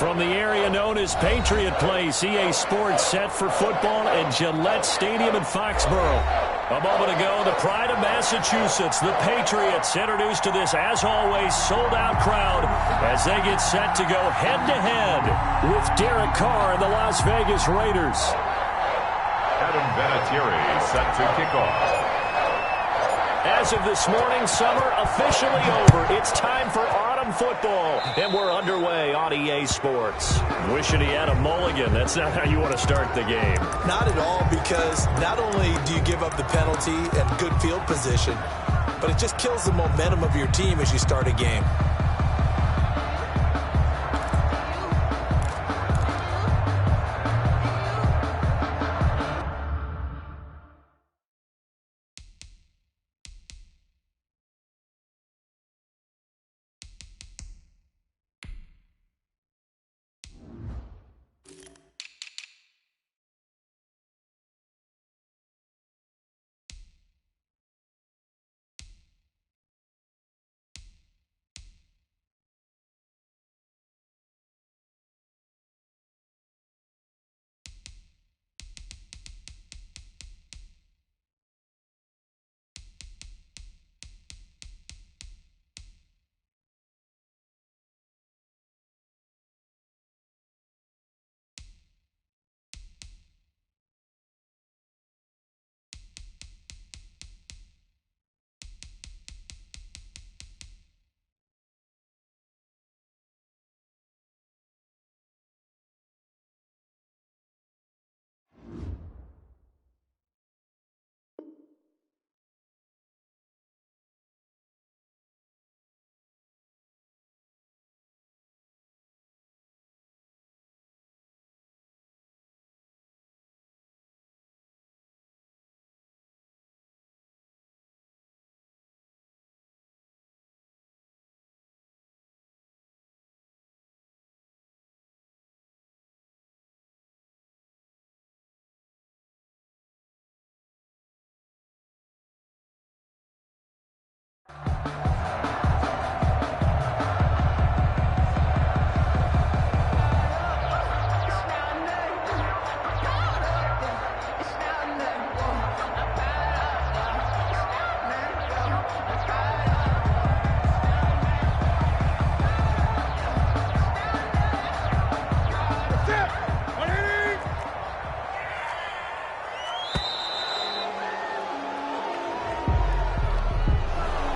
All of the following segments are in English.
From the area known as Patriot Place, EA Sports set for football at Gillette Stadium in Foxborough. A moment ago, the pride of Massachusetts, the Patriots, introduced to this, as always, sold-out crowd as they get set to go head-to-head with Derek Carr and the Las Vegas Raiders. Adam Vinatieri set to kick off. As of this morning, summer officially over. It's time for autumn football, and we're underway on EA Sports. Wishing he had a mulligan. That's not how you want to start the game. Not at all, because not only do you give up the penalty and good field position, but it just kills the momentum of your team as you start a game.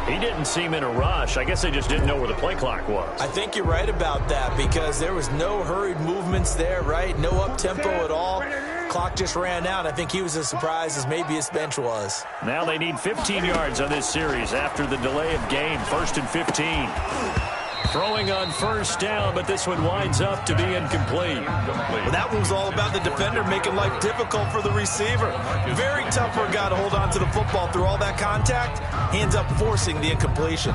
He didn't seem in a rush. I guess they just didn't know where the play clock was. I think you're right about that, because there was no hurried movements there, right? No up-tempo at all. Clock just ran out. I think he was as surprised as maybe his bench was. Now they need 15 yards on this series after the delay of game. 1st and 15. Throwing on first down, but this one winds up to be incomplete. Well, that one was all about the defender making life difficult for the receiver. Very tough for a guy to hold on to the football through all that contact. He ends up forcing the incompletion.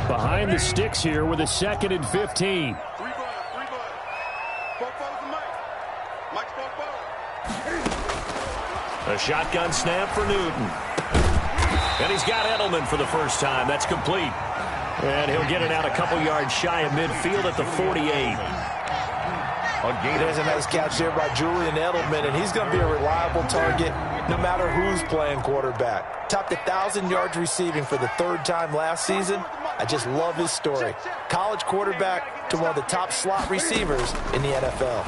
Behind the sticks here with a 2nd and 15. A shotgun snap for Newton. And he's got Edelman for the first time. That's complete. And he'll get it out a couple yards shy of midfield at the 48. There's a nice catch there by Julian Edelman, and he's going to be a reliable target no matter who's playing quarterback. Topped 1,000 yards receiving for the 3rd time last season. I just love his story. College quarterback to one of the top slot receivers in the NFL.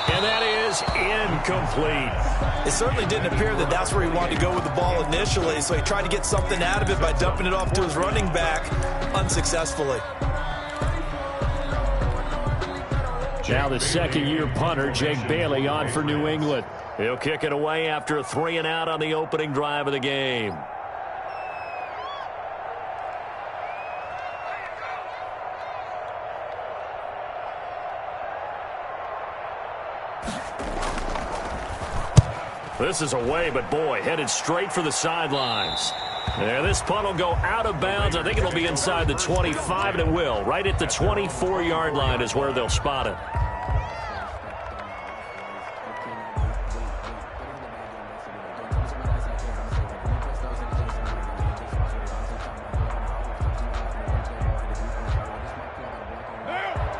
And that is incomplete. It certainly didn't appear that that's where he wanted to go with the ball initially, so he tried to get something out of it by dumping it off to his running back unsuccessfully. Now the 2nd-year punter, Jake Bailey, on for New England. He'll kick it away after a 3-and-out on the opening drive of the game. This is away, but boy, headed straight for the sidelines. Yeah, this punt will go out of bounds. I think it'll be inside the 25, and it will. Right at the 24-yard line is where they'll spot it.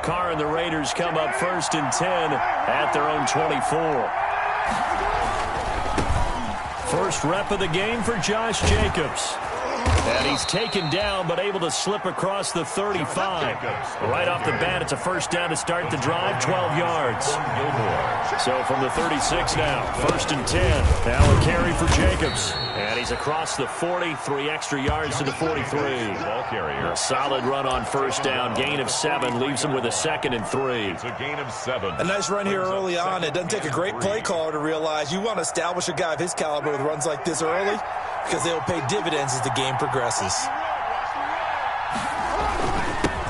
Carr and the Raiders come up 1st and 10 at their own 24. First rep of the game for Josh Jacobs. And he's taken down, but able to slip across the 35. Right off the bat, it's a first down to start the drive, 12 yards. So from the 36 now, 1st and 10. Now a carry for Jacobs. And he's across the 40, 3 extra yards to the 43. Ball carrier. A solid run on first down, gain of 7, leaves him with a 2nd and 3. It's a gain of 7. A nice run here early on. It doesn't take a great play caller to realize you want to establish a guy of his caliber with runs like this early, because they'll pay dividends as the game progresses.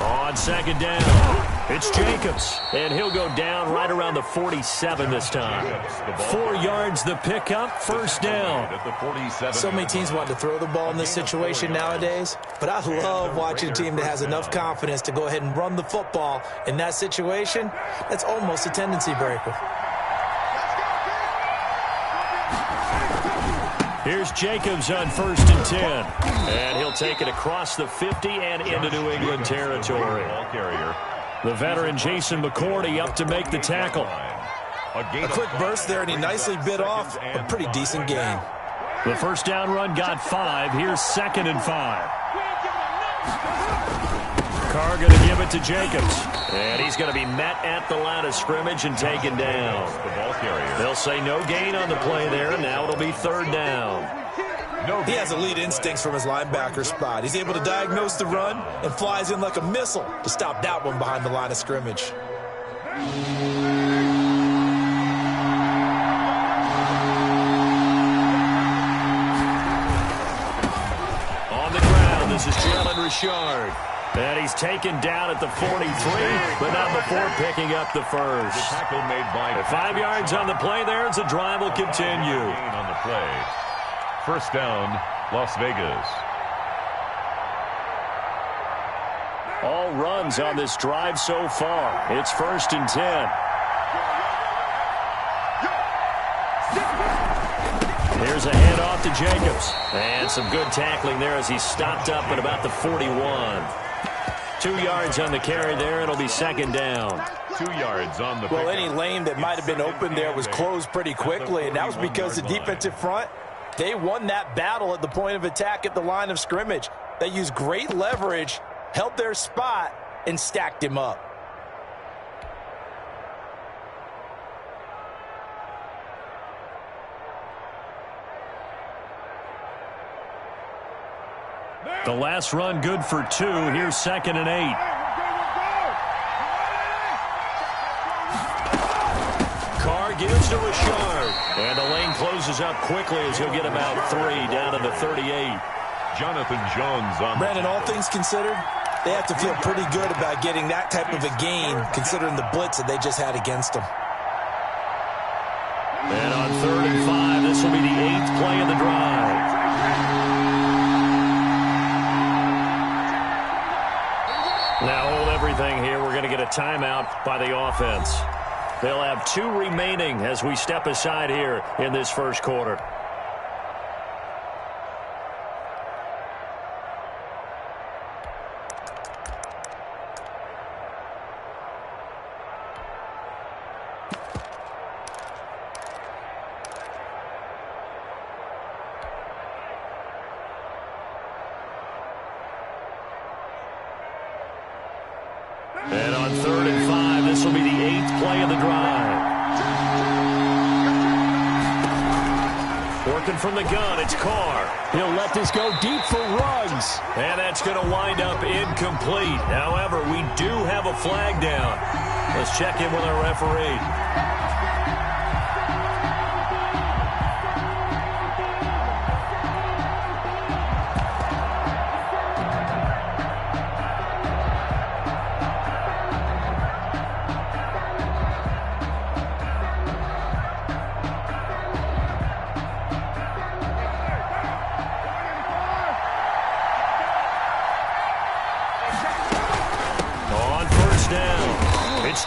On 2nd down, it's Jacobs, and he'll go down right around the 47 this time. 4 yards the pickup, first down. So many teams want to throw the ball in this situation nowadays, but I love watching a team that has enough confidence to go ahead and run the football in that situation. That's almost a tendency breaker. Here's Jacobs on 1st and 10. And he'll take it across the 50 and into New England territory. The veteran Jason McCourty up to make the tackle. A quick burst there, and he nicely bit off a pretty decent gain. The first down run got 5. Here's 2nd and 5. Carr going to give it to Jacobs. And he's going to be met at the line of scrimmage and taken down. They'll say no gain on the play there, and now it'll be 3rd down. He has elite instincts from his linebacker spot. He's able to diagnose the run and flies in like a missile to stop that one behind the line of scrimmage. On the ground, this is Jalen Richard. And he's taken down at the 43, but not before picking up the first. The tackle made by 5 yards on the play there as the drive will continue. On the play. First down, Las Vegas. All runs on this drive so far. It's 1st and 10. Here's a handoff to Jacobs. And some good tackling there as he stopped up at about the 41. 2 yards on the carry there. It'll be 2nd down. 2 yards on the Well, any lane that might have been open there was closed pretty quickly, and that was because the defensive front, they won that battle at the point of attack at the line of scrimmage. They used great leverage, held their spot, and stacked him up. The last run good for 2. Here's 2nd and 8. Carr gives to Richard. And the lane closes up quickly as he'll get about 3 down to the 38. Jonathan Jones on. Brandon, all things considered, they have to feel pretty good about getting that type of a gain considering the blitz that they just had against them. And on 3rd and 5, this will be the 8th play of the drive. Now hold everything here. We're going to get a timeout by the offense. They'll have 2 remaining as we step aside here in this first quarter. And on 3rd and 5, this will be the 8th play of the drive. Working from the gun, it's Carr. He'll let this go deep for Ruggs. And that's going to wind up incomplete. However, we do have a flag down. Let's check in with our referee.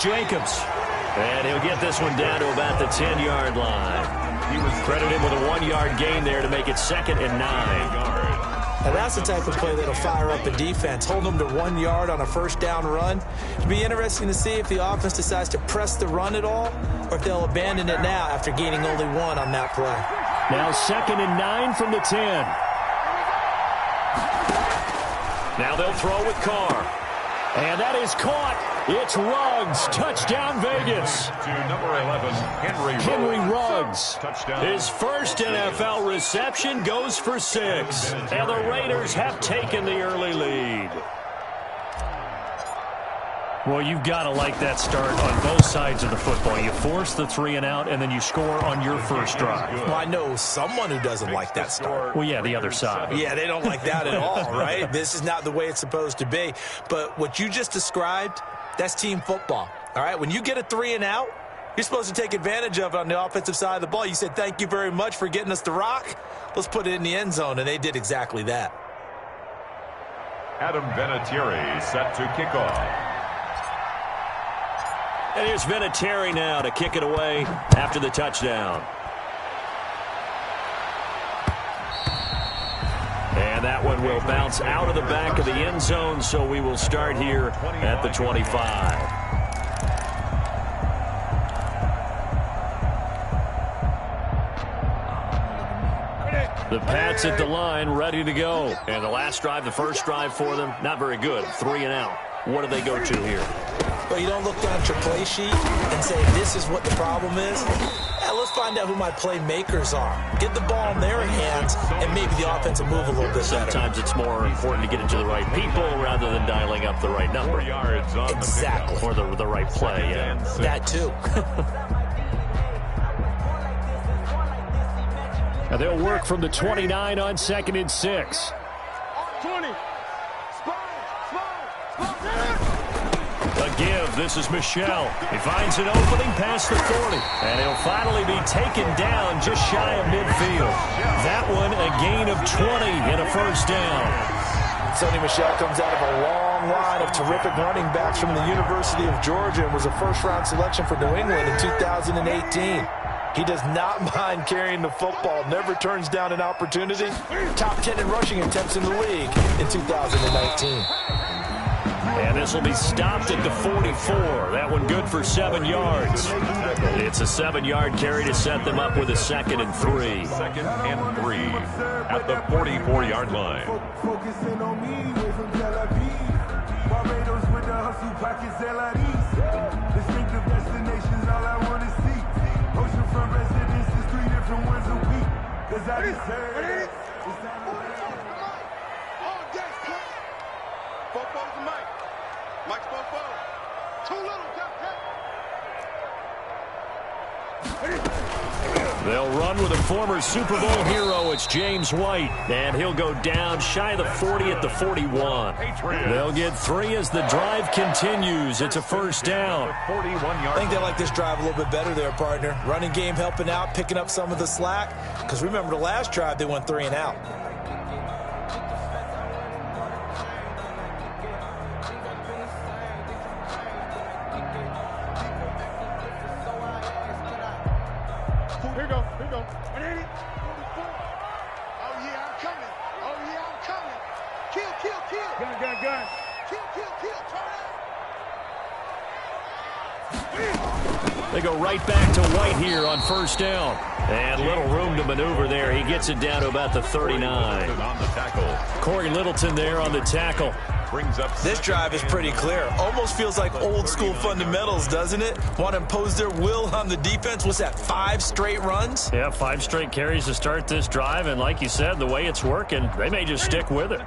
Jacobs. And he'll get this one down to about the 10-yard line. He was credited with a 1-yard gain there to make it 2nd and 9. Now that's the type of play that'll fire up a defense. Hold them to 1 yard on a first down run. It'll be interesting to see if the offense decides to press the run at all, or if they'll abandon it now after gaining only 1 on that play. Now 2nd and 9 from the 10. Now they'll throw with Carr. And that is caught. It's Ruggs. Touchdown, Vegas. To number 11, Henry Ruggs. Touchdown. His first NFL reception goes for 6. And the Raiders have taken the early lead. Well, you've got to like that start on both sides of the football. You force the 3 and out, and then you score on your first drive. Well, I know someone who doesn't like that start. Well, yeah, the other side. Yeah, they don't like that at all, right? This is not the way it's supposed to be. But what you just described, that's team football, all right? When you get a 3 and out, you're supposed to take advantage of it on the offensive side of the ball. You said, thank you very much for getting us the rock. Let's put it in the end zone, and they did exactly that. Adam Vinatieri set to kick off. And here's Vinatieri now to kick it away after the touchdown. And that one will bounce out of the back of the end zone, so we will start here at the 25. The Pats at the line, ready to go. And the last drive, the first drive for them, not very good. 3 and out. What do they go to here? Well, you don't look down at your play sheet and say, this is what the problem is. Let's find out who my playmakers are. Get the ball in their hands, and maybe the offense will move a little bit better. Sometimes it's more important to get it to the right people rather than dialing up the right number. Exactly. Or the right play, yeah. That too. Now they'll work from the 29 on 2nd and 6. 20. A give. This is Michel. He finds an opening past the 40. And he'll finally be taken down just shy of midfield. That one a gain of 20 and a first down. Sonny Michel comes out of a long line of terrific running backs from the University of Georgia and was a first-round selection for New England in 2018. He does not mind carrying the football, never turns down an opportunity. Top 10 in rushing attempts in the league in 2019. And this will be stopped at the 44. That one good for 7 yards. It's a 7-yard carry to set them up with a 2nd and 3. 2nd and 3 at the 44-yard line. Focusing on me, way from Tel Aviv. Barbados with the hustle pockets, distinctive destinations, all I want to see. Oceanfront residences, 3 different ones a week. 'Cause I deserve it. Mike's Fofo. Too little, They'll run with a former Super Bowl hero. It's James White. And he'll go down shy of the 40 at the 41. They'll get 3 as the drive continues. It's a first down. I think they like this drive a little bit better there, partner. Running game helping out, picking up some of the slack. Because remember, the last drive, they went 3 and out. Here you go. 180. 44. Oh, yeah, I'm coming. Oh, yeah, I'm coming. Kill. Gun. Kill. Turn They go right back to White here on first down. And little room to maneuver there. He gets it down to about the 39. On the tackle. Corey Littleton there on the tackle. Brings up This drive is pretty clear. Almost feels like old school fundamentals, doesn't it? Want to impose their will on the defense. What's that, 5 straight runs? Yeah, 5 straight carries to start this drive. And like you said, the way it's working, they may just stick with it.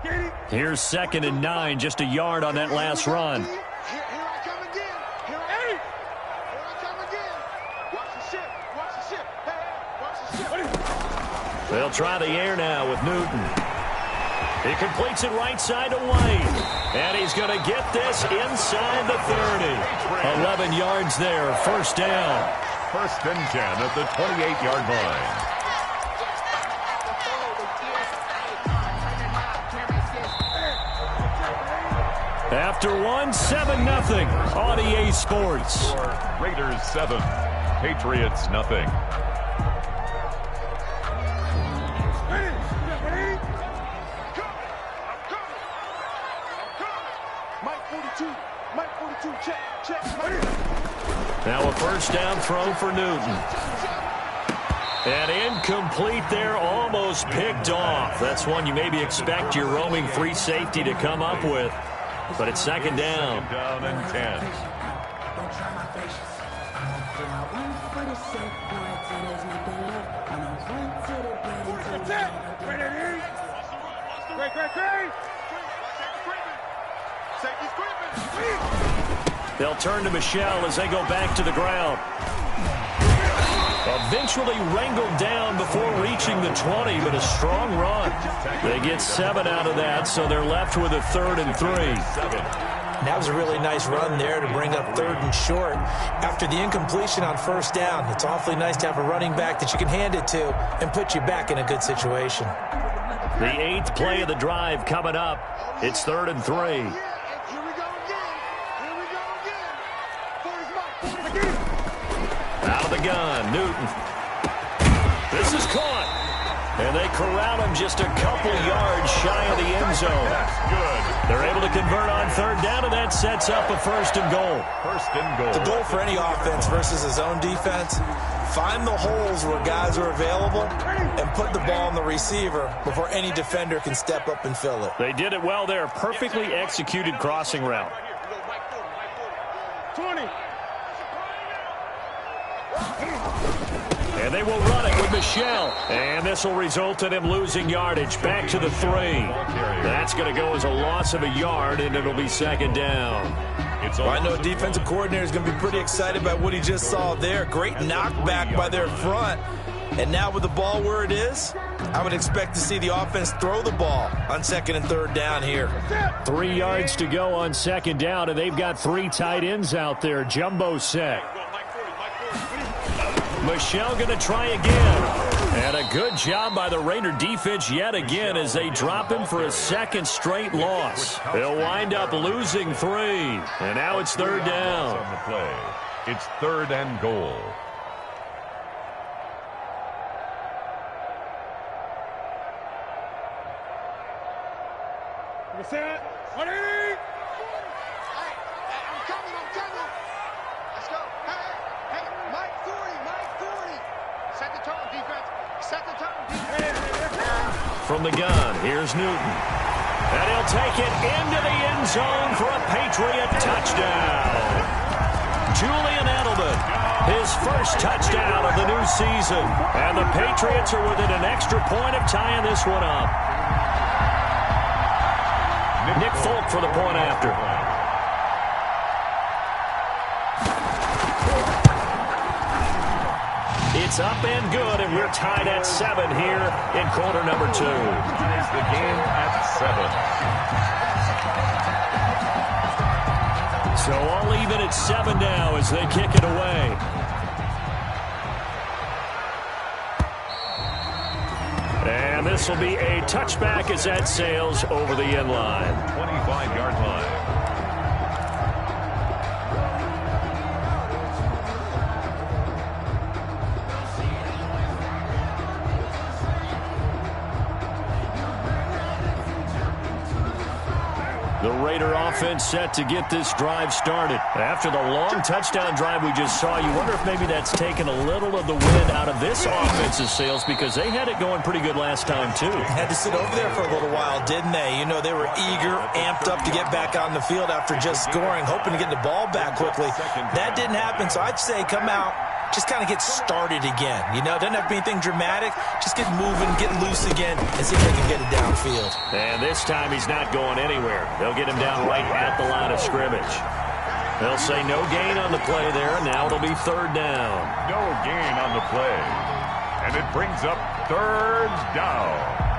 Here's 2nd and 9, just a yard on that last run. Here I come again. Here I come again. Watch the ship. Hey, watch the ship. They'll try the air now with Newton. He completes it right side to White. And he's going to get this inside the 30. 11 yards there, first down. 1st and 10 at the 28-yard line. After one, 7-0 on EA Sports. Raiders 7, Patriots nothing. 42. Mike 42, check, check. Now a first down throw for Newton. And incomplete there, almost picked off. That's one you maybe expect your roaming free safety to come up with. But it's second down. Down and 10. They'll turn to Michelle as they go back to the ground. Eventually wrangled down before reaching the 20, but a strong run. They get 7 out of that, so they're left with a 3rd and 3. That was a really nice run there to bring up 3rd and short. After the incompletion on first down, it's awfully nice to have a running back that you can hand it to and put you back in a good situation. The 8th play of the drive coming up. It's 3rd and 3. Here we go again. Here we go again. For his mark. Out of the gun, Newton. This is caught. And they corral him just a couple yards shy of the end zone. That's good. They're able to convert on 3rd down, and that sets up a 1st and goal. 1st and goal. The goal for any offense versus his own defense, find the holes where guys are available and put the ball on the receiver before any defender can step up and fill it. They did it well there. Perfectly executed crossing route. 20. And they will run it with Michelle. And this will result in him losing yardage. Back to the 3. That's going to go as a loss of a yard, and it'll be 2nd down. Well, I know defensive coordinator is going to be pretty excited about what he just saw there. Great knockback by their front. And now with the ball where it is, I would expect to see the offense throw the ball on 2nd and 3rd down here. 3 yards to go on 2nd down, and they've got 3 tight ends out there. Jumbo set. Michelle going to try again. And a good job by the Raider defense yet again as they drop him for a 2nd straight loss. They'll wind up losing 3. And now it's 3rd down. On the play. It's 3rd and goal. Set. 180. Hey, I'm coming. Let's go. Hey, Mike 40. Set the tone, defense. Set the tone, defense. From the gun, here's Newton. And he'll take it into the end zone for a Patriot touchdown. Julian Edelman, his first touchdown of the new season. And the Patriots are within an extra point of tying this one up. Nick Folk for the point after. It's up and good, and we're tied at 7 here in quarter number 2. Ties the game at 7. So all even at 7 now as they kick it away. And this will be a touchback as that sails over the end line. 25-yard line. The Raider offense set to get this drive started. After the long touchdown drive we just saw, you wonder if maybe that's taken a little of the wind out of this offense's sails because they had it going pretty good last time, too. Had to sit over there for a little while, didn't they? You know, they were eager, amped up to get back on the field after just scoring, hoping to get the ball back quickly. That didn't happen, so I'd say come out, just kind of get started again. You know, doesn't have to be anything dramatic. Just get moving, get loose again, and see if they can get it downfield. And this time he's not going anywhere. They'll get him down right at the line of scrimmage. They'll say no gain on the play there, and now it'll be 3rd down. No gain on the play. And it brings up 3rd down.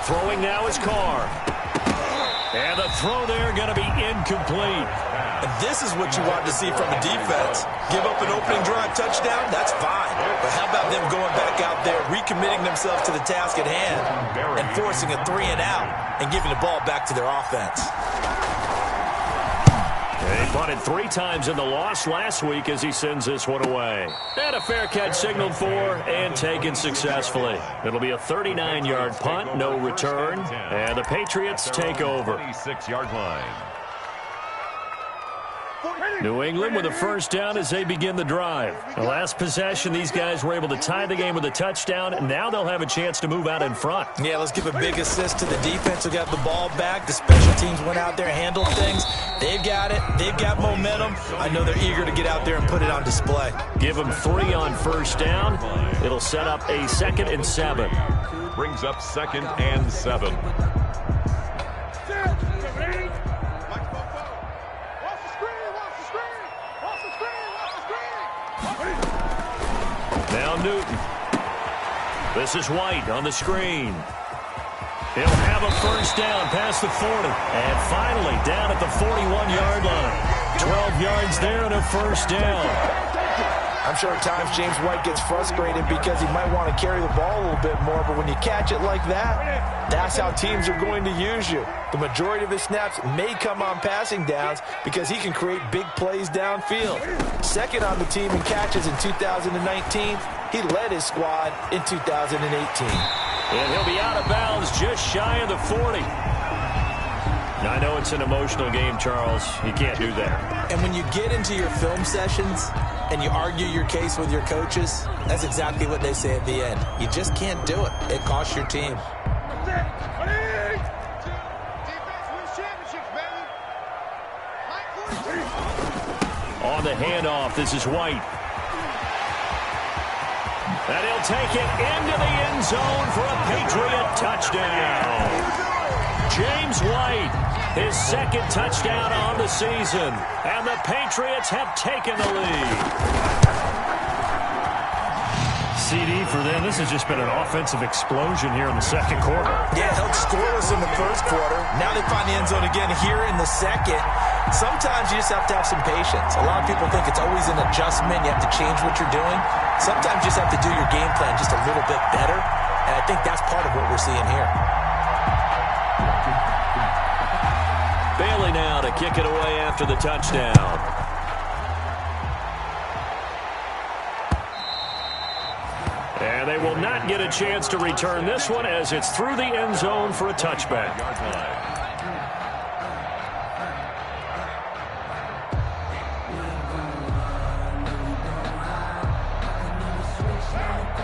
Throwing now is Carr. And the throw there going to be incomplete. And this is what you want to see from a defense. Give up an opening drive touchdown, that's fine. But how about them going back back out there, recommitting themselves to the task at hand and forcing a 3-and-out and giving the ball back to their offense. They punted 3 times in the loss last week as he sends this one away. And a fair catch signaled for and taken successfully. It'll be a 39-yard punt, no return, and the Patriots take over. 26-yard line. New England with a first down as they begin the drive. The last possession, these guys were able to tie the game with a touchdown, and now they'll have a chance to move out in front. Yeah, let's give a big assist to the defense who got the ball back. The special teams went out there and handled things. They've got it. They've got momentum. I know they're eager to get out there and put it on display. Give them 3 on first down. It'll set up a 2nd and 7. Brings up 2nd and 7. Now Newton. This is White on the screen. He'll have a first down past the 40. And finally down at the 41-yard line. 12 yards there and a first down. I'm sure at times James White gets frustrated because he might want to carry the ball a little bit more, but when you catch it like that, that's how teams are going to use you. The majority of his snaps may come on passing downs because he can create big plays downfield. Second on the team in catches in 2019. He led his squad in 2018. And he'll be out of bounds just shy of the 40. Now, I know it's an emotional game, Charles. You can't do that. And when you get into your film sessions and you argue your case with your coaches, that's exactly what they say at the end. You just can't do it. It costs your team. On the handoff, this is White. And he'll take it into the end zone for a Patriot touchdown. James White, his 2nd touchdown on the season. And the Patriots have taken the lead. CD for them. This has just been an offensive explosion here in the 2nd quarter. Yeah, held scoreless in the 1st quarter. Now they find the end zone again here in the 2nd. Sometimes you just have to have some patience. A lot of people think it's always an adjustment. You have to change what you're doing. Sometimes you just have to do your game plan just a little bit better. And I think that's part of what we're seeing here. Bailey now to kick it away after the touchdown. And they will not get a chance to return this one as it's through the end zone for a touchback.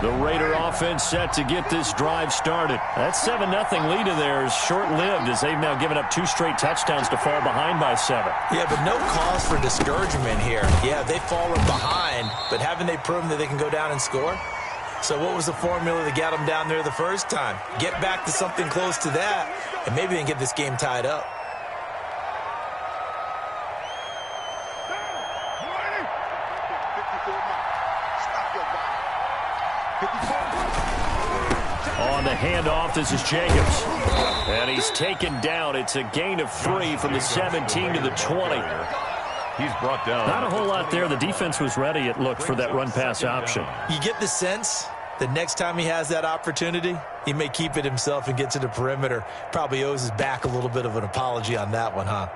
The Raider offense set to get this drive started. That 7-0 lead of theirs short-lived as they've now given up 2 straight touchdowns to fall behind by 7. Yeah, but no cause for discouragement here. Yeah, they've fallen behind, but haven't they proven that they can go down and score? So what was the formula that got them down there the first time? Get back to something close to that, and maybe they can get this game tied up. On the handoff, this is Jacobs. And he's taken down. It's a gain of 3 from the 17 to the 20. He's brought down. Not a whole lot there. The defense was ready, it looked, for that run-pass option. You get the sense that next time he has that opportunity, he may keep it himself and get to the perimeter. Probably owes his back a little bit of an apology on that one, huh?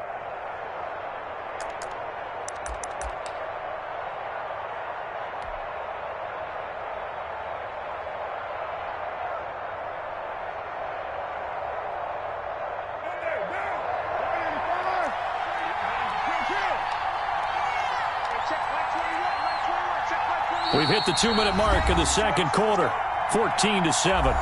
We've hit the 2-minute mark of the 2nd quarter, 14-7.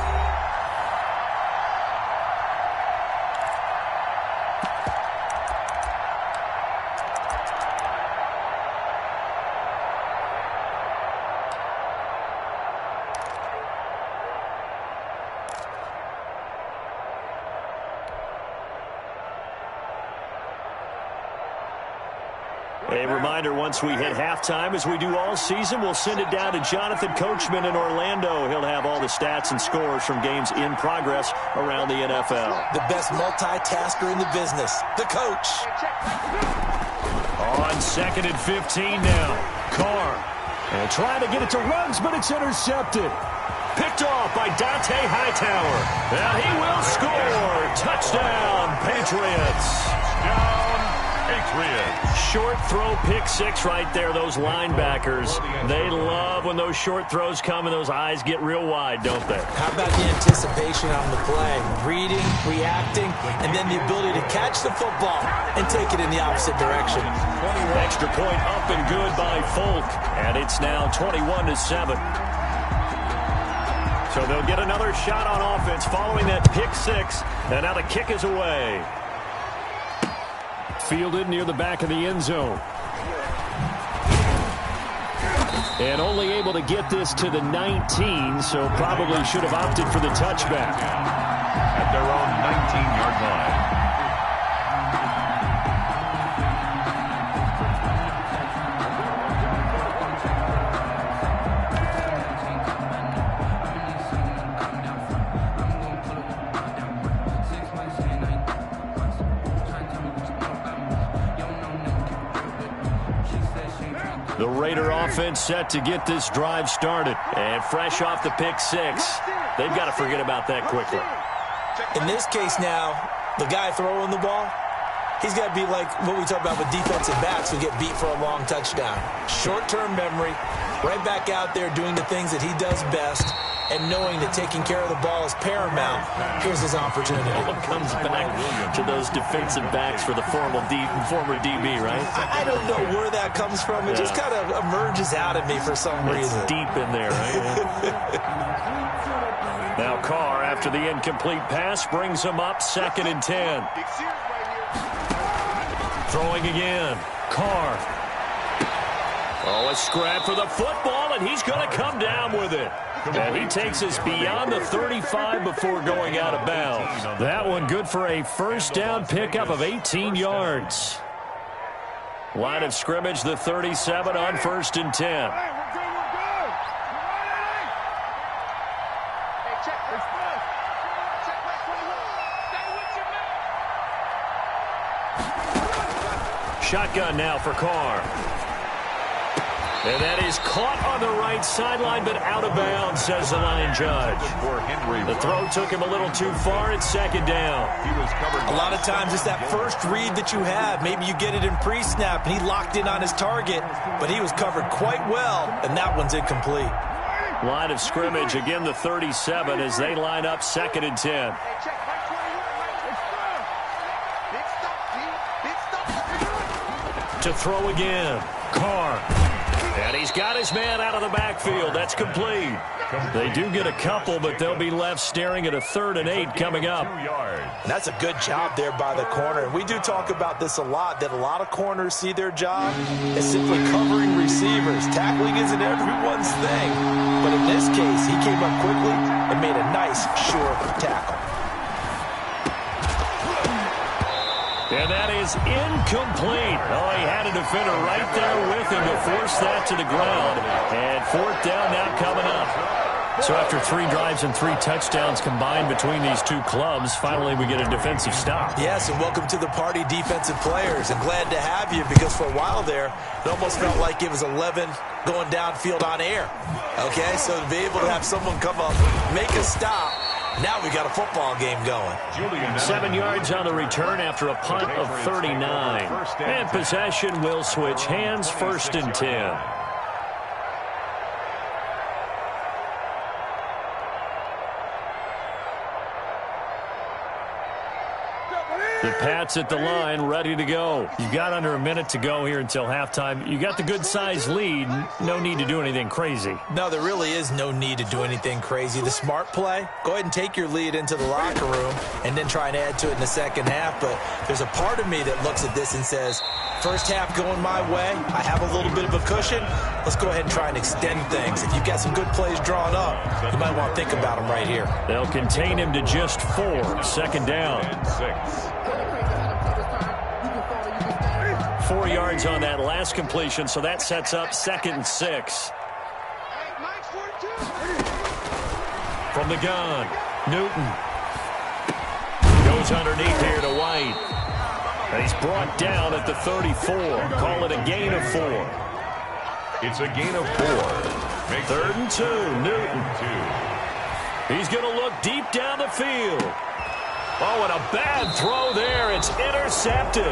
A reminder, once we hit halftime, as we do all season, we'll send it down to Jonathan Coachman in Orlando. He'll have all the stats and scores from games in progress around the NFL. The best multitasker in the business, the coach. On 2nd and 15 now, Carr. And trying to get it to Ruggs, but it's intercepted. Picked off by Dante Hightower. Now he will score. Touchdown, Patriots. Down, Patriots. Short throw pick six right there, those linebackers. They love when those short throws come and those eyes get real wide, don't they? How about the anticipation on the play? Reading, reacting, and then the ability to catch the football and take it in the opposite direction. Extra point up and good by Folk. And it's now 21-7. So they'll get another shot on offense following that pick six. And now the kick is away. Fielded near the back of the end zone. And only able to get this to the 19, so probably should have opted for the touchback. At their own 19-yard line. The Raider offense set to get this drive started. And fresh off the pick six, they've got to forget about that quickly. In this case now, the guy throwing the ball, he's got to be like what we talk about with defensive backs who get beat for a long touchdown. Short-term memory, right back out there doing the things that he does best, and knowing that taking care of the ball is paramount. Here's his opportunity. It all comes back to those defensive backs for the former DB, right? I don't know where that comes from. It just kind of emerges out of me for some reason. It's deep in there, right? Now Carr, after the incomplete pass, brings him up 2nd and 10. Throwing again. Carr. Oh, a scrap for the football, and he's going to come down with it. And he takes us beyond the 35 before going out of bounds. That one good for a first down pickup of 18 yards. Line of scrimmage, the 37 on 1st and 10. Shotgun now for Carr. And that is caught on the right sideline, but out of bounds, says the line judge. The throw took him a little too far. It's 2nd down. A lot of times it's that first read that you have. Maybe you get it in pre-snap, and he locked in on his target, but he was covered quite well, and that one's incomplete. Line of scrimmage, again the 37 as they line up 2nd and 10. To throw again. Carr. And he's got his man out of the backfield. That's complete. They do get a couple, but they'll be left staring at a 3rd and 8 coming up. And that's a good job there by the corner. And we do talk about this a lot, that a lot of corners see their job as simply covering receivers. Tackling isn't everyone's thing. But in this case, he came up quickly and made a nice, short tackle. And that is incomplete. Oh, he had a defender right there with him to force that to the ground. And 4th down now coming up. So after 3 drives and 3 touchdowns combined between these two clubs, finally we get a defensive stop. Yes, and welcome to the party, defensive players. And glad to have you, because for a while there, it almost felt like it was 11 going downfield on air. Okay, so to be able to have someone come up, make a stop, now we got a football game going. 7 yards on the return after a punt of 39. And possession will switch hands, 1st and 10. The Pats at the line, ready to go. You've got under a minute to go here until halftime. You got the good-sized lead. No need to do anything crazy. No, there really is no need to do anything crazy. The smart play, go ahead and take your lead into the locker room and then try and add to it in the second half. But there's a part of me that looks at this and says, first half going my way, I have a little bit of a cushion. Let's go ahead and try and extend things. If you've got some good plays drawn up, you might want to think about them right here. They'll contain him to just 4. 2nd down. 4 yards on that last completion, so that sets up 2nd and 6. From the gun, Newton. Goes underneath here to White. And he's brought down at the 34. Call it a gain of 4. It's a gain of 4. 3rd and 2, Newton. He's going to look deep down the field. Oh, and a bad throw there. It's intercepted.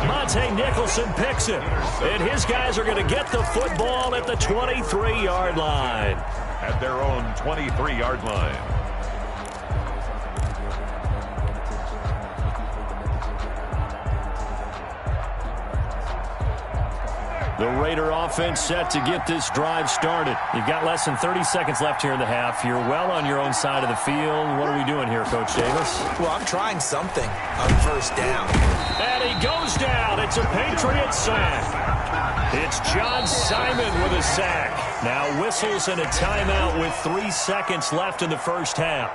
Monte Nicholson picks it. And his guys are going to get the football at the 23-yard line. At their own 23-yard line. The Raider offense set to get this drive started. You've got less than 30 seconds left here in the half. You're well on your own side of the field. What are we doing here, Coach Davis? Well, I'm trying something on first down. And he goes down. It's a Patriot sack. It's John Simon with a sack. Now whistles and a timeout with 3 seconds left in the first half.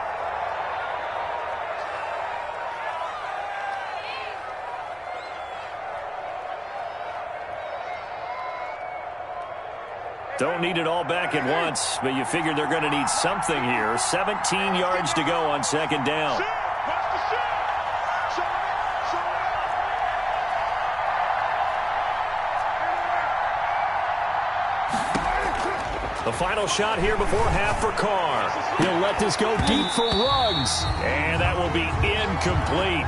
Don't need it all back at once, but you figure they're going to need something here. 17 yards to go on second down. The final shot here before half for Carr. He'll let this go deep for Ruggs. And that will be incomplete.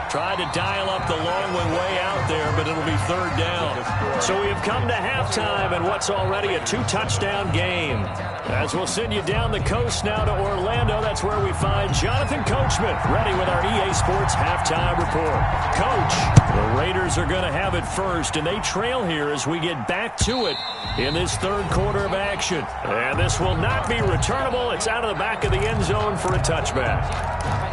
Tried to dial up the long one way out there, but it'll be third down. So we have come to halftime in what's already a 2-touchdown game. As we'll send you down the coast now to Orlando, that's where we find Jonathan Coachman ready with our EA Sports halftime report. Coach, the Raiders are going to have it first, and they trail here as we get back to it in this third quarter of action. And this will not be returnable. It's out of the back of the end zone for a touchback.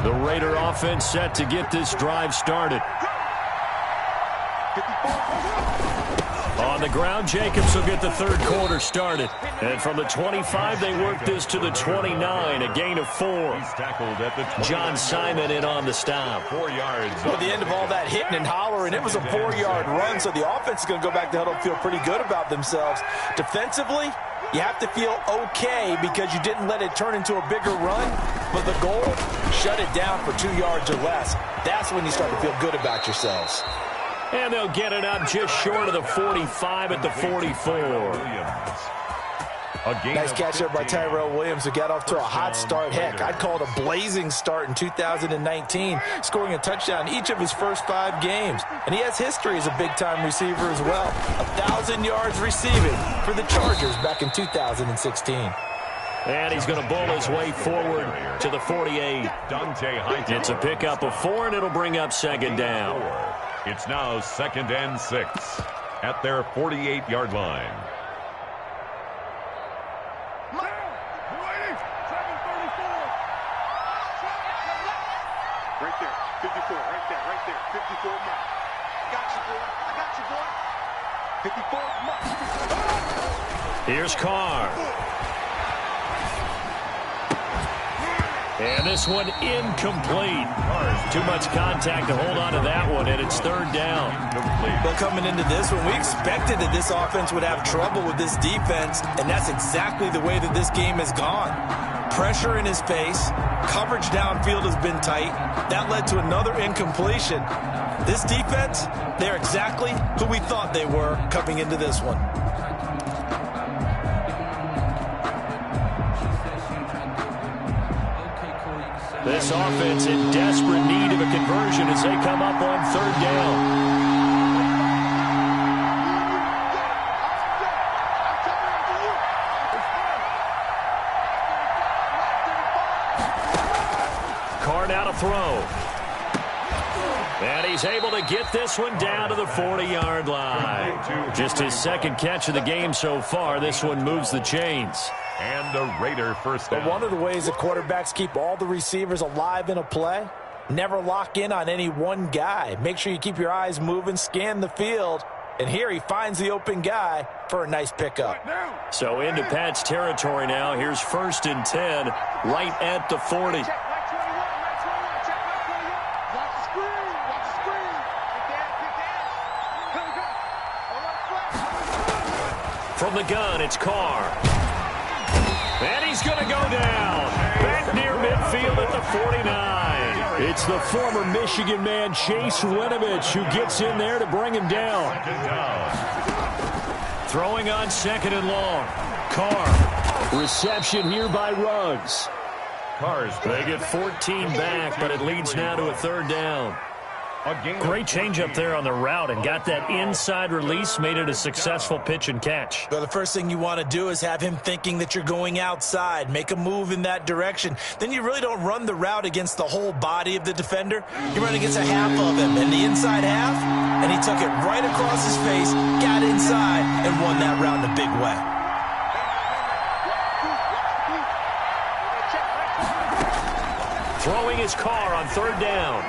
The Raider offense set to get this drive started. On the ground, Jacobs will get the third quarter started. And from the 25, they work this to the 29, a gain of 4. He's tackled at the John Simon in on the stop. 4 yards. Well, at the end of all that hitting and hollering, it was a 4-yard run, so the offense is going to go back to huddle and feel pretty good about themselves. Defensively, you have to feel okay because you didn't let it turn into a bigger run, but the goal, shut it down for 2 yards or less. That's when you start to feel good about yourselves. And they'll get it up just short of the 45 at the 44. Nice catch there by Tyrell Williams, who got off to a hot start. Heck, I'd call it a blazing start in 2019, scoring a touchdown each of his first 5 games. And he has history as a big-time receiver as well. 1,000 yards receiving for the Chargers back in 2016. And he's going to bowl his way forward to the 48. It's a pickup of 4, and it'll bring up second down. It's now 2nd and 6 at their 48-yard line. Right there, 54, right there, 54 mark. I got you, boy. 54 mark. Here's Carr. And this one incomplete. Too much contact to hold on to that one, and it's third down. Well, coming into this one, we expected that this offense would have trouble with this defense, and that's exactly the way that this game has gone. Pressure in his face, coverage downfield has been tight. That led to another incompletion. This defense, they're exactly who we thought they were coming into this one. This offense in desperate need of a conversion as they come up on third down. Carr now to throw. And he's able to get this one down to the 40-yard line. Just his second catch of the game so far. This one moves the chains. And the Raider first down. But one of the ways that quarterbacks keep all the receivers alive in a play, never lock in on any one guy. Make sure you keep your eyes moving, scan the field, and here he finds the open guy for a nice pickup. So into Pat's territory now. Here's 1st and 10, right at the 40. From the gun, it's Carr. And he's going to go down. Back near midfield at the 49. It's the former Michigan man, Chase Winovich, who gets in there to bring him down. Throwing on 2nd and long. Carr. Reception here by Ruggs. They get 14 back, but it leads now to a 3rd down. Great change up there on the route and got that inside release, made it a successful pitch and catch. Well, the first thing you want to do is have him thinking that you're going outside, make a move in that direction. Then you really don't run the route against the whole body of the defender. You run against a half of him in the inside half, and he took it right across his face, got inside, and won that route in a big way. Throwing his car on 3rd down.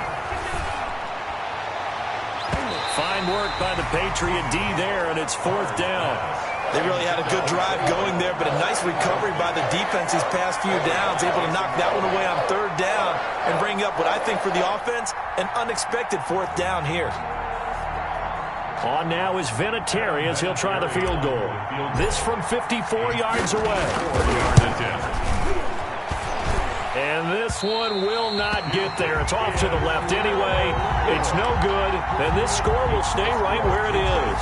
Fine work by the Patriot D there, and it's 4th down. They really had a good drive going there, but a nice recovery by the defense these past few downs, able to knock that one away on 3rd down and bring up what I think for the offense, an unexpected 4th down here. On now is Vinatieri as he'll try the field goal. This from 54 yards away. And this one will not get there. It's off to the left anyway. It's no good, and this score will stay right where it is.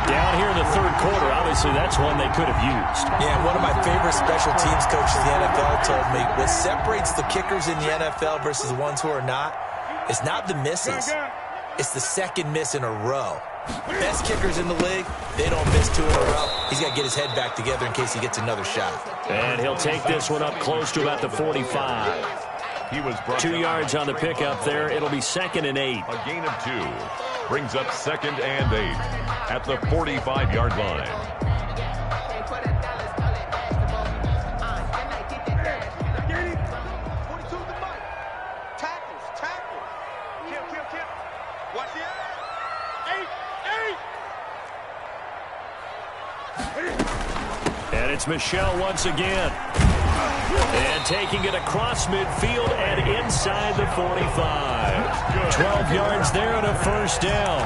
Down here in the 3rd quarter, obviously that's one they could have used. Yeah, one of my favorite special teams coaches in the NFL told me, what separates the kickers in the NFL versus the ones who are not, is not the misses. It's the 2nd miss in a row. Best kickers in the league, they don't miss 2 in a row. He's got to get his head back together in case he gets another shot. And he'll take this one up close to about the 45. He was 2 yards on the pickup there. It'll be 2nd and 8. A gain of 2 brings up 2nd and 8 at the 45-yard line. And it's Michel once again. And taking it across midfield and inside the 45. 12 yards there and a 1st down.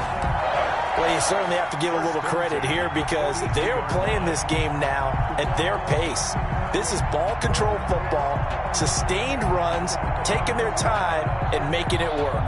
Well, you certainly have to give a little credit here because they're playing this game now at their pace. This is ball control football, sustained runs, taking their time and making it work.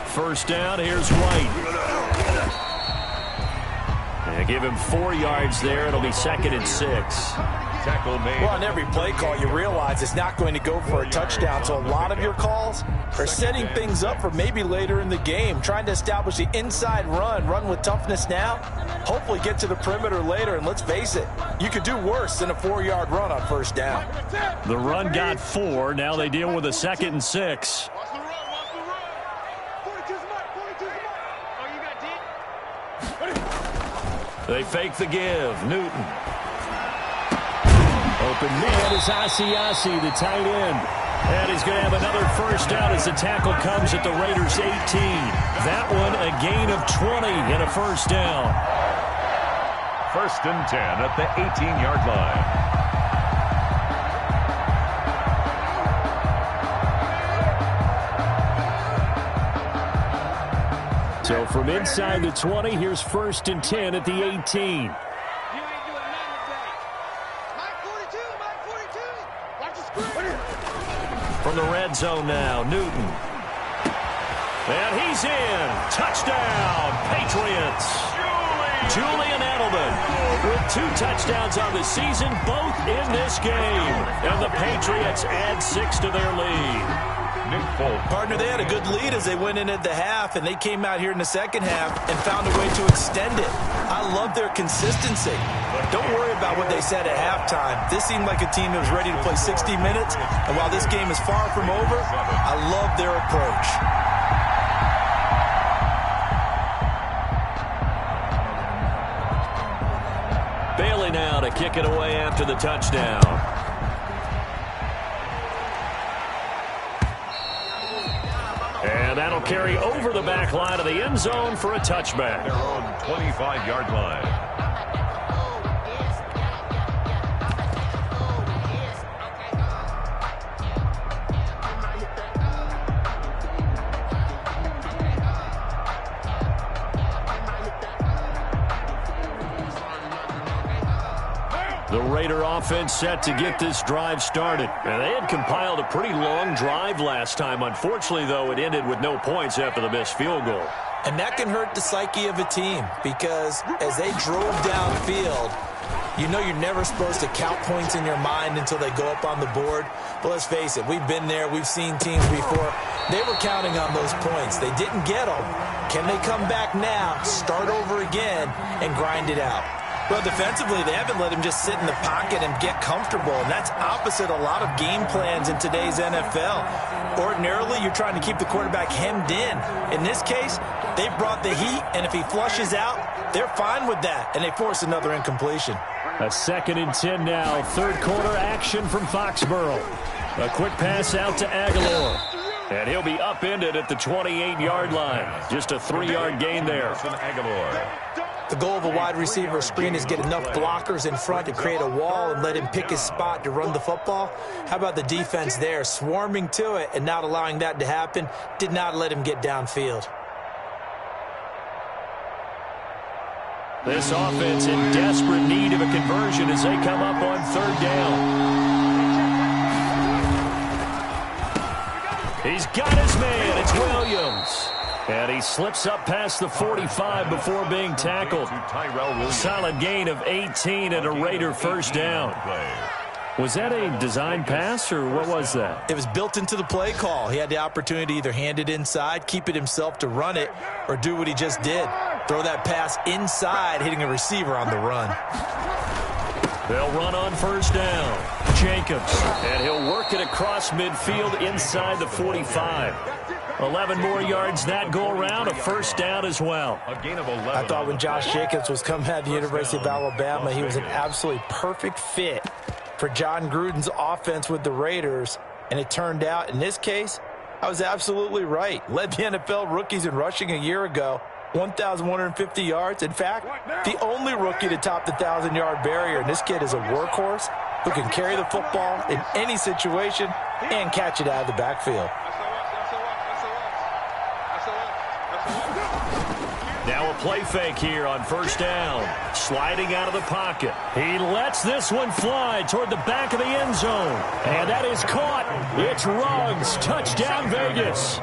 First down, here's White. And give him 4 yards there. It'll be 2nd and 6. Tackle made. Well, on every play call, you realize it's not going to go for a touchdown. So a lot of your calls are setting things up for maybe later in the game, trying to establish the inside run with toughness now, hopefully get to the perimeter later. And let's face it, you could do worse than a 4-yard run on 1st down. The run got 4. Now they deal with a 2nd and 6. They fake the give. Newton. Open man is Asiasi, the tight end. And he's going to have another 1st down as the tackle comes at the Raiders' 18. That one a gain of 20 and a 1st down. 1st and 10 at the 18-yard line. So from inside the 20, here's 1st and 10 at the 18. From the red zone now, Newton. And he's in. Touchdown, Patriots. Julian Edelman with 2 touchdowns on the season, both in this game. And the Patriots add 6 to their lead. Partner, they had a good lead as they went in at the half, and they came out here in the 2nd half and found a way to extend it. I love their consistency. Don't worry about what they said at halftime. This seemed like a team that was ready to play 60 minutes, and while this game is far from over, I love their approach. Bailey now to kick it away after the touchdown. And that'll carry over the back line of the end zone for a touchback. Their own 25-yard line. Raider offense set to get this drive started. And they had compiled a pretty long drive last time. Unfortunately, though, it ended with no points after the missed field goal. And that can hurt the psyche of a team because as they drove downfield, you know you're never supposed to count points in your mind until they go up on the board. But let's face it, we've been there. We've seen teams before. They were counting on those points. They didn't get them. Can they come back now, start over again, and grind it out? Well, defensively, they haven't let him just sit in the pocket and get comfortable, and that's opposite a lot of game plans in today's NFL. Ordinarily, you're trying to keep the quarterback hemmed in. In this case, they brought the heat, and if he flushes out, they're fine with that, and they force another incompletion. A 2nd and 10 now. Third quarter action from Foxborough. A quick pass out to Aguilar. And he'll be upended at the 28-yard line. Just a 3-yard gain there. The goal of a wide receiver screen is get enough blockers in front to create a wall and let him pick his spot to run the football. How about the defense there, swarming to it and not allowing that to happen? Did not let him get downfield. This offense in desperate need of a conversion as they come up on 3rd down. He's got his man. It's Williams. And he slips up past the 45 before being tackled. Solid gain of 18 and a Raider first down. Was that a design pass, or what was that? It was built into the play call. He had the opportunity to either hand it inside, keep it himself to run it, or do what he just did. Throw that pass inside, hitting a receiver on the run. They'll run on 1st down. Jacobs, and he'll work it across midfield inside the 45. 11 more yards that go around, a 1st down as well. A gain of 11. I thought when Josh Jacobs was coming out of the University of Alabama, he was an absolutely perfect fit for John Gruden's offense with the Raiders, and it turned out, in this case, I was absolutely right. Led the NFL rookies in rushing a year ago, 1,150 yards. In fact, the only rookie to top the 1,000-yard barrier, and this kid is a workhorse who can carry the football in any situation and catch it out of the backfield. Now a play fake here on 1st down. Sliding out of the pocket. He lets this one fly toward the back of the end zone. And that is caught. It's Ruggs. Touchdown, Vegas.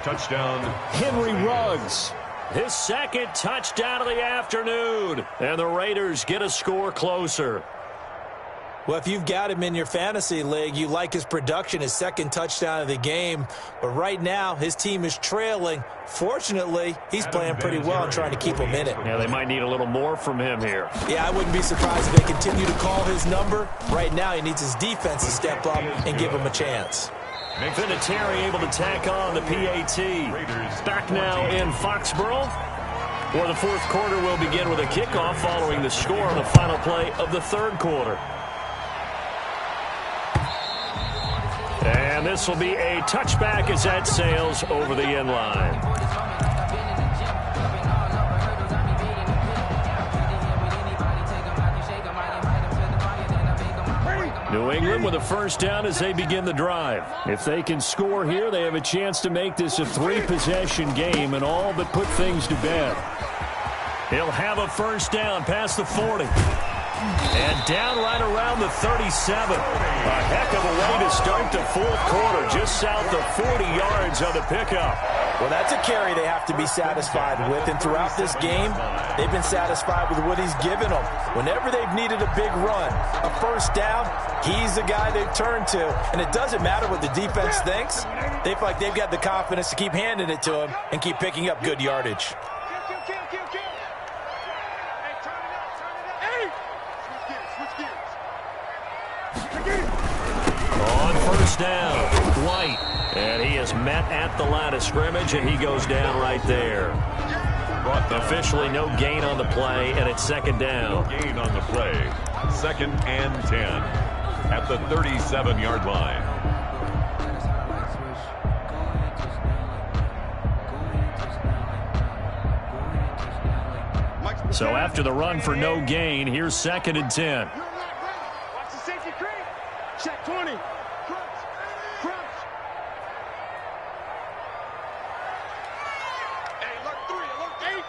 Touchdown. Henry Ruggs. His 2nd touchdown of the afternoon. And the Raiders get a score closer. Well, if you've got him in your fantasy league, you like his production, his 2nd touchdown of the game. But right now, his team is trailing. Fortunately, he's playing pretty well and trying to keep him in it. Yeah, they might need a little more from him here. Yeah, I wouldn't be surprised if they continue to call his number. Right now, he needs his defense to step up and give him a chance. Vinatieri able to tack on the PAT. Back now in Foxborough, where the 4th quarter will begin with a kickoff following the score on the final play of the 3rd quarter. And this will be a touchback as that sails over the end line. New England with a 1st down as they begin the drive. If they can score here, they have a chance to make this a 3-possession game and all but put things to bed. He'll have a 1st down past the 40. And down right around the 37. A heck of a way to start the 4th quarter, just south of 40 yards on the pickup. Well, that's a carry they have to be satisfied with. And throughout this game, they've been satisfied with what he's given them. Whenever they've needed a big run, a 1st down, he's the guy they've turned to. And it doesn't matter what the defense thinks. They feel like they've got the confidence to keep handing it to him and keep picking up good yardage. On 1st down, White. And he is met at the line of scrimmage, and he goes down right there. Officially no gain on the play, and it's 2nd down. No gain on the play. 2nd and 10 at the 37-yard line. So after the run for no gain, here's 2nd and 10. Watch the safety creep. Check 20. Crunch. Hey, alert 3, alert 8.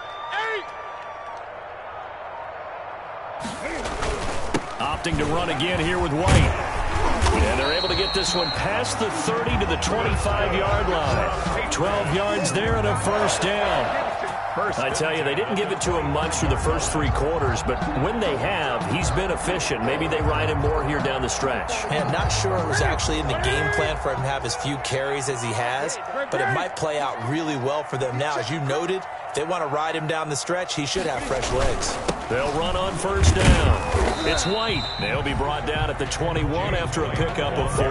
opting to run again here with White. And they're able to get this one past the 30 to the 25-yard line. 12 yards there and a first down. I tell you, they didn't give it to him much through the first 3 quarters, but when they have, he's been efficient. Maybe they ride him more here down the stretch. Man, not sure it was actually in the game plan for him to have as few carries as he has, but it might play out really well for them now. As you noted, if they want to ride him down the stretch, he should have fresh legs. They'll run on first down. It's White. They'll be brought down at the 21 after a pickup of 4.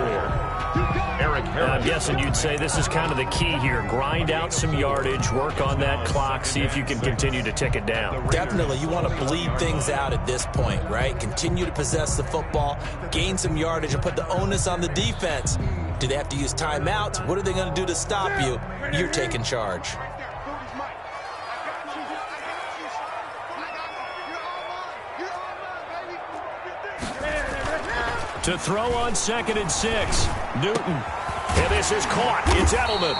I'm guessing you'd say this is kind of the key here. Grind out some yardage, work on that clock, see if you can continue to tick it down. Definitely. You want to bleed things out at this point, right? Continue to possess the football, gain some yardage, and put the onus on the defense. Do they have to use timeouts? What are they going to do to stop you? You're taking charge. To throw on 2nd and 6. Newton. And this is caught. It's Edelman.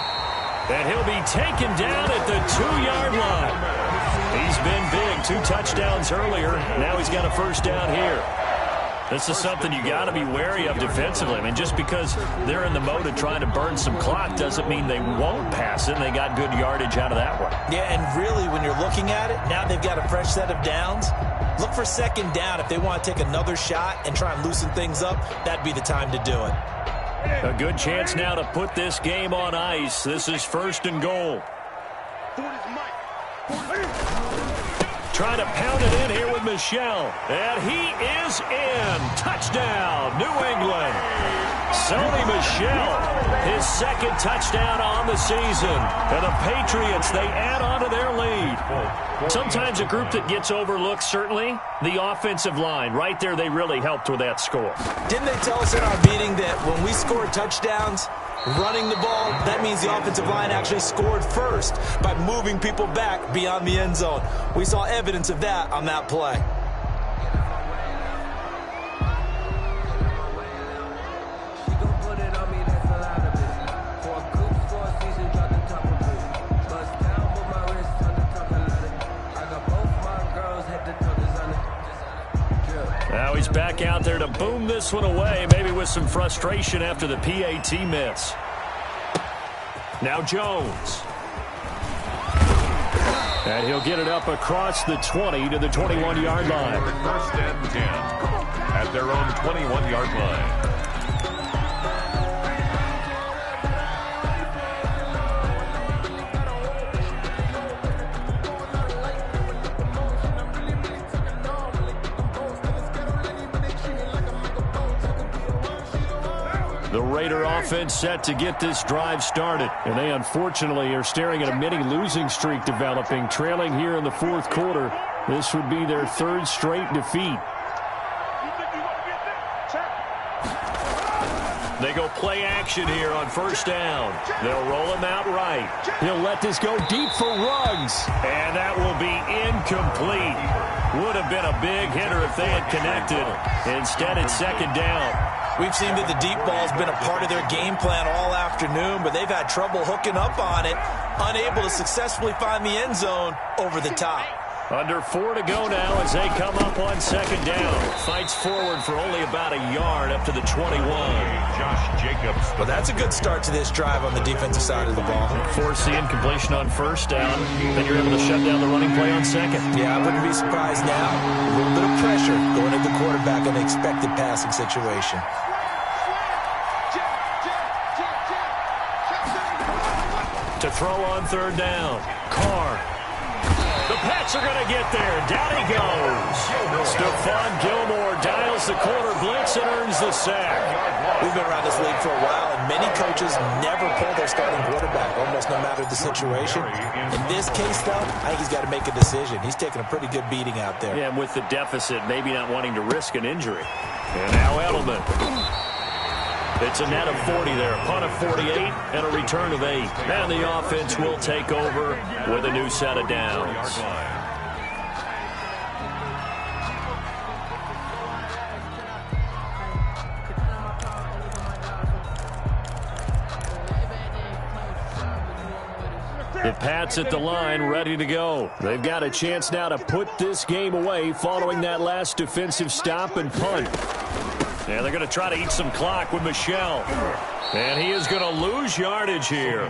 And he'll be taken down at the 2-yard line. He's been big. 2 touchdowns earlier. Now he's got a first down here. This is something you got to be wary of defensively. I mean, just because they're in the mode of trying to burn some clock doesn't mean they won't pass it. And they got good yardage out of that one. Yeah, and really, when you're looking at it, now they've got a fresh set of downs. Look for 2nd down. If they want to take another shot and try and loosen things up, that'd be the time to do it. A good chance now to put this game on ice. This is 1st and goal. Trying to pound it in here with Michel. And he is in. Touchdown, New England. Sony Michel, his 2nd touchdown on the season. And the Patriots, they add on to their lead. Sometimes a group that gets overlooked, certainly, the offensive line. Right there, they really helped with that score. Didn't they tell us in our meeting that when we scored touchdowns, running the ball, that means the offensive line actually scored first by moving people back beyond the end zone. We saw evidence of that on that play. Now he's back out there to boom this one away, maybe with some frustration after the PAT miss. Now Jones. And he'll get it up across the 20 to the 21-yard line. 1st and 10 at their own 21-yard line. The Raider offense set to get this drive started. And they unfortunately are staring at a mini losing streak developing, trailing here in the 4th quarter. This would be their 3rd straight defeat. They go play action here on 1st down. They'll roll him out right. He'll let this go deep for Ruggs. And that will be incomplete. Would have been a big hitter if they had connected. Instead, it's 2nd down. We've seen that the deep ball's been a part of their game plan all afternoon, but they've had trouble hooking up on it, unable to successfully find the end zone over the top. Under 4 to go now as they come up on 2nd down. Fights forward for only about a yard up to the 21. Josh Jacobs. Well, that's a good start to this drive on the defensive side of the ball. Force the incompletion on 1st down, then you're able to shut down the running play on 2nd. Yeah, I wouldn't be surprised now. A little bit of pressure going at the quarterback in an expected passing situation. To throw on 3rd down. Carr. The Pats are going to get there. Down he goes. Stephon Gilmore dials the corner blitz and earns the sack. We've been around this league for a while, and many coaches never pull their starting quarterback, almost no matter the situation. In this case, though, I think he's got to make a decision. He's taking a pretty good beating out there. Yeah, and with the deficit, maybe not wanting to risk an injury. And now Edelman. It's a net of 40 there, a punt of 48, and a return of 8. And the offense will take over with a new set of downs. The Pats at the line, ready to go. They've got a chance now to put this game away following that last defensive stop and punt. Yeah, they're going to try to eat some clock with Michel. And he is going to lose yardage here.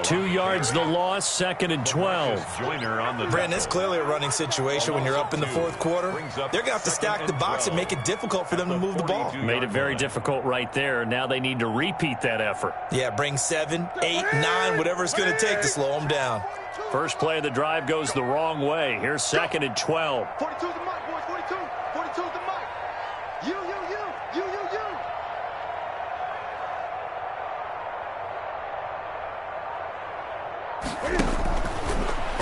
2 yards the loss, 2nd and 12. Brandon, it's clearly a running situation when you're up in the fourth quarter. They're going to have to stack the box and make it difficult for them to move the ball. Made it very difficult right there. Now they need to repeat that effort. Yeah, bring 7, 8, 9, whatever it's going to take to slow them down. First play of the drive goes the wrong way. Here's 2nd and 12. 42's the mic, boys. 42. 42's the mic. You.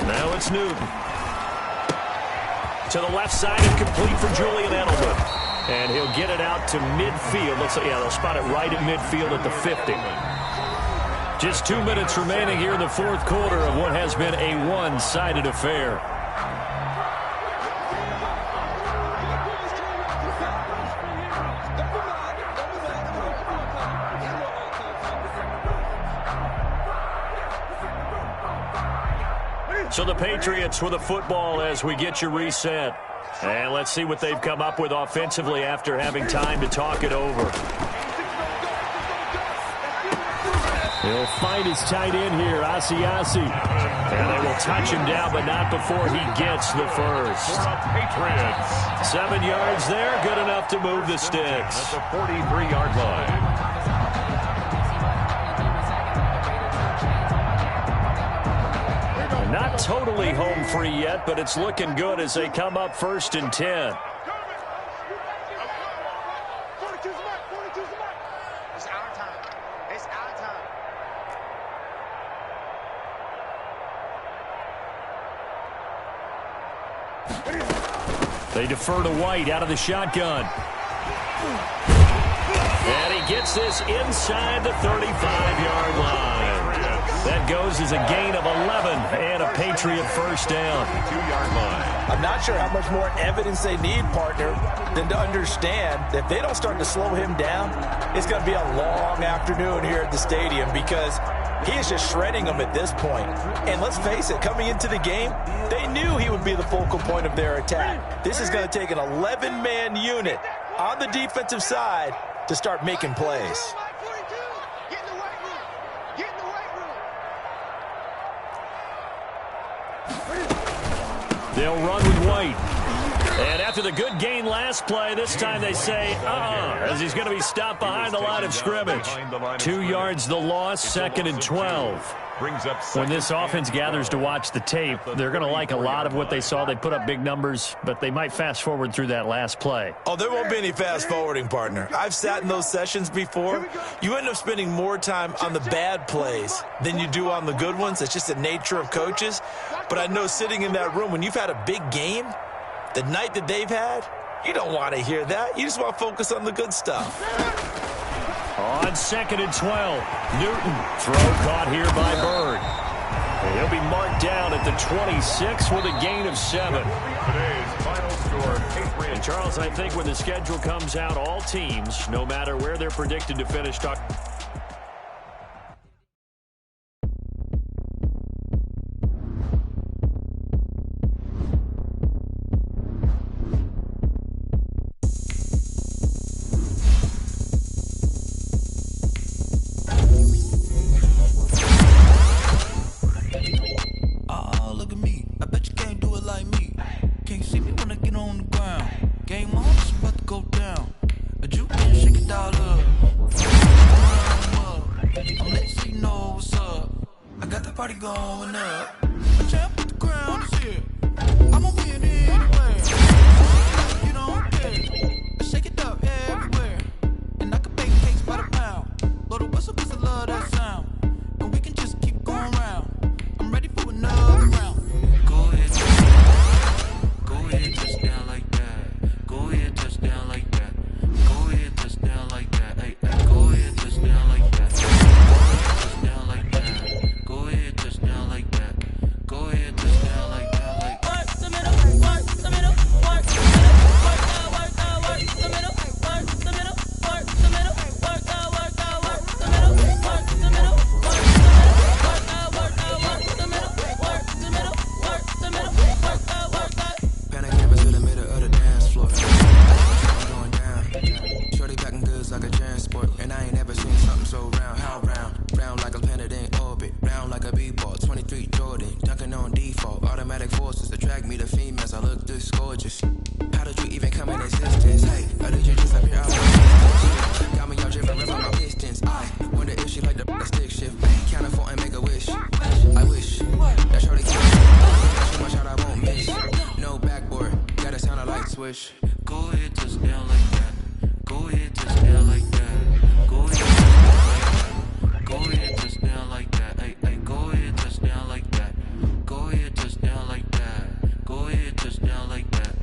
Now it's Newton. To the left side and complete for Julian Edelman. And he'll get it out to midfield. Looks like, yeah, they'll spot it right at midfield at the 50. Just 2 minutes remaining here in the fourth quarter of what has been a one-sided affair. So the Patriots with the football as we get you reset. And let's see what they've come up with offensively after having time to talk it over. He'll find his tight end here, Asiasi. And they will touch him down, but not before he gets the first. Patriots. 7 yards there, good enough to move the sticks. At the 43-yard line. Not totally home free yet, but it's looking good as they come up 1st and 10. 42's the mic. 42's the mic. It's our time. It's our time. They defer to White out of the shotgun. And he gets this inside the 35-yard line. That goes as a gain of 11 and a Patriot first down. 2-yard line. I'm not sure how much more evidence they need, partner, than to understand that if they don't start to slow him down, it's going to be a long afternoon here at the stadium because he is just shredding them at this point. And let's face it, coming into the game, they knew he would be the focal point of their attack. This is going to take an 11-man unit on the defensive side to start making plays. They'll run with White. And after the good gain last play, this time they say, as he's going to be stopped behind the line of scrimmage. 2 yards the loss, 2nd and 12. When this offense gathers to watch the tape, they're going to like a lot of what they saw. They put up big numbers, but they might fast forward through that last play. Oh, there won't be any fast forwarding, partner. I've sat in those sessions before. You end up spending more time on the bad plays than you do on the good ones. It's just the nature of coaches. But I know sitting in that room, when you've had a big game, the night that they've had, you don't want to hear that. You just want to focus on the good stuff. On 2nd and 12, Newton, throw caught here by Bird. And he'll be marked down at the 26 with a gain of 7. Today's final score, Patriots. And Charles, I think when the schedule comes out, all teams, no matter where they're predicted to finish, moves like a transport. And I ain't never seen something so round. How round? Round like a planet in orbit. Round like a b-ball. 23 Jordan. Dunking on default. Automatic forces attract me to females. I look this gorgeous. How did you even come in existence? Hey, I did you just appear out of got me all driven, ripping my pistons. I wonder if she like the stick shift. Count a 4 and make a wish. I wish that shorty can't so much out I won't miss. No backboard, gotta sound a light switch. Go ahead, touch down like that. Go ahead, touch down like that. Go ahead, go ahead, touch down like that. Hey, hey, go ahead, touch down like that. Go ahead, touch down like that. Go ahead, touch down like that.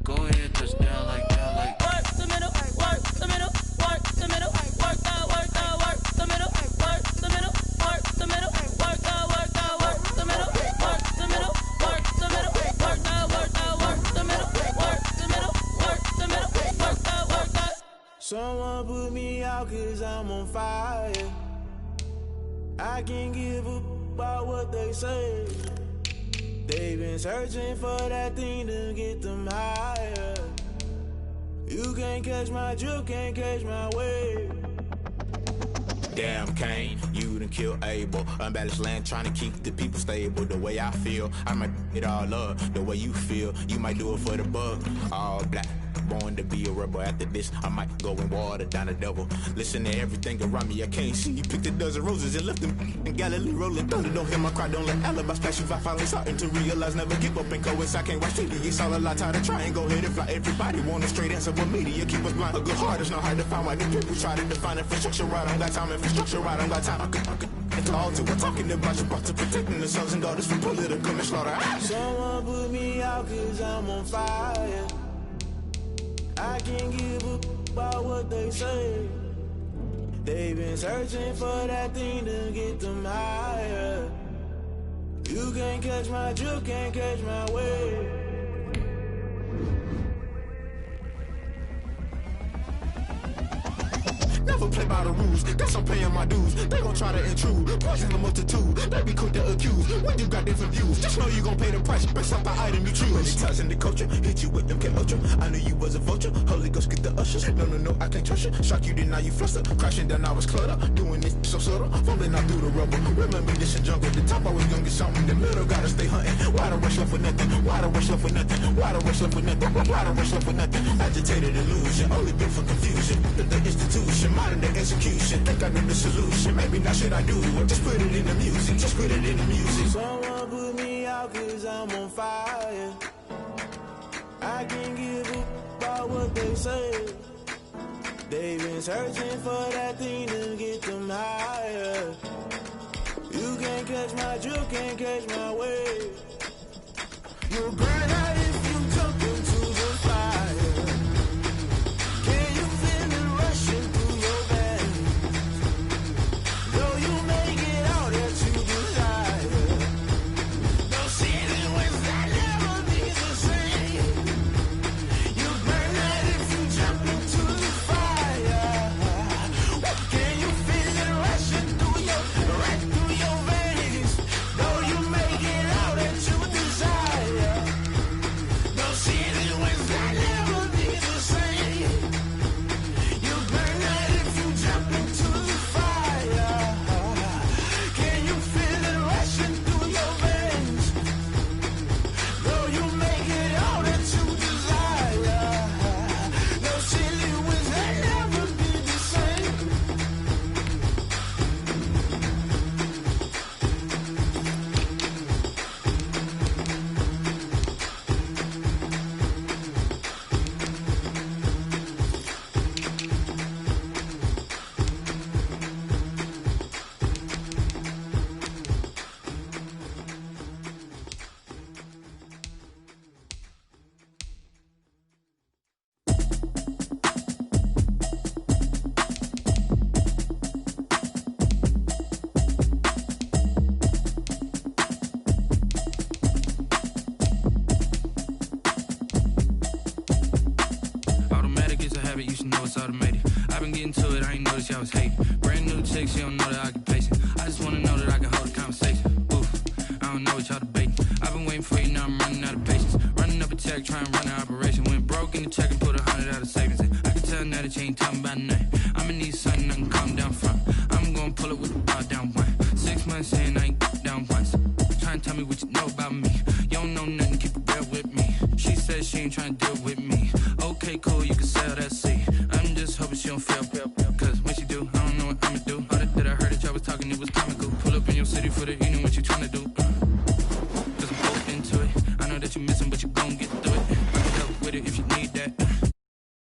Go ahead, touch down like that. Like work the middle, work the middle, work the middle, work the middle, work the middle, work the middle, work the middle, work the middle, work the middle, work the middle, work the middle, work the middle, work the. Someone put me out 'cause I'm on fire. I can't give up about what they say. They've been searching for that thing to get them higher. You can't catch my drift, can't catch my wave. Damn, Kane, you done killed Abel. Unbalanced land, trying to keep the people stable. The way I feel, I might it all up. The way you feel, you might do it for the bug. All black, born to be a rebel. After this, I might go and water down the devil. Listen to everything around me, I can't see. You picked a dozen roses and left them in Galilee rolling thunder. Don't hear my cry, don't let alibis flash. If I finally starting to realize, never give up and coincide. Can't watch TV, it's all a lot. Tired of trying, go ahead and fly. Everybody want a straight answer, but media keep us blind. A good heart is not hard to find. Why the people try to define infrastructure right? I don't got time, infrastructure right, I don't got time. I could it's all to we're talking about your to protecting the sons and daughters from political and slaughter. Someone put me out 'cause I'm on fire. I can't give up about what they say. They've been searching for that thing to get them higher. You can't catch my drift, can't catch my wave. Never play by the rules, guess I'm paying my dues. They gon' try to intrude, poison the multitude. They be quick to accuse, when you got different views. Just know you gon' pay the price, based off the item you choose. Ties in the culture, hit you with them Ultra. I knew you was a vulture, Holy Ghost get the ushers. No, I can't trust you. Shock you, then now you fluster. Crashing down, I was clutter. Doing this so subtle, fumbling out through the rubble. Remember this in jungle, the top I was young, get something in the middle. Gotta stay hunting. Why the rush left with nothing? Why the rush left with nothing? Why the rush left with nothing? Why the rush left with nothing? Agitated illusion, only built for confusion. The institution, modern day execution. Think I know the solution. Maybe now should I do it? Just put it in the music. Just put it in the music. Someone put me out 'cause I'm on fire. I can't give up about what they say. They've been searching for that thing to get them higher. You can't catch my drift, can't catch my wave. You'll burn out if you jump into the fire. Can you feel it rushing through your veins? Though you make it out that you desire. Those cities that never be the same. You burn out if you jump into the fire. Can you feel it rushing through your veins? Though you make it out that you desire. Those cities that never be the same. You burn out if you jump into the fire. Can you feel it rushing through your veins? Though you make it all that you desire. Those silly winds that never be the same. Automatic is a habit, you should know it's automated. I've been getting to it, I ain't noticed y'all was hating. Brand new chick, she don't know the occupation. I just wanna know that I can hold a conversation. Oof, I don't know what y'all debating. I've been waiting for you, now I'm running out of patience. Running up a check, trying to run an operation. Went broke in the check and put 100 out of savings in. I can tell now that you ain't talking about nothing. I'm mind, tell me what you know about me. You don't know nothing, keep it real with me. She said she ain't trying to deal with me. Okay, cool, you can sell that seat. I'm just hoping she don't feel. Cause when she do, I don't know what I'ma do. All that I heard that y'all was talking, it was comical. Pull up in your city for the evening, what you tryna do?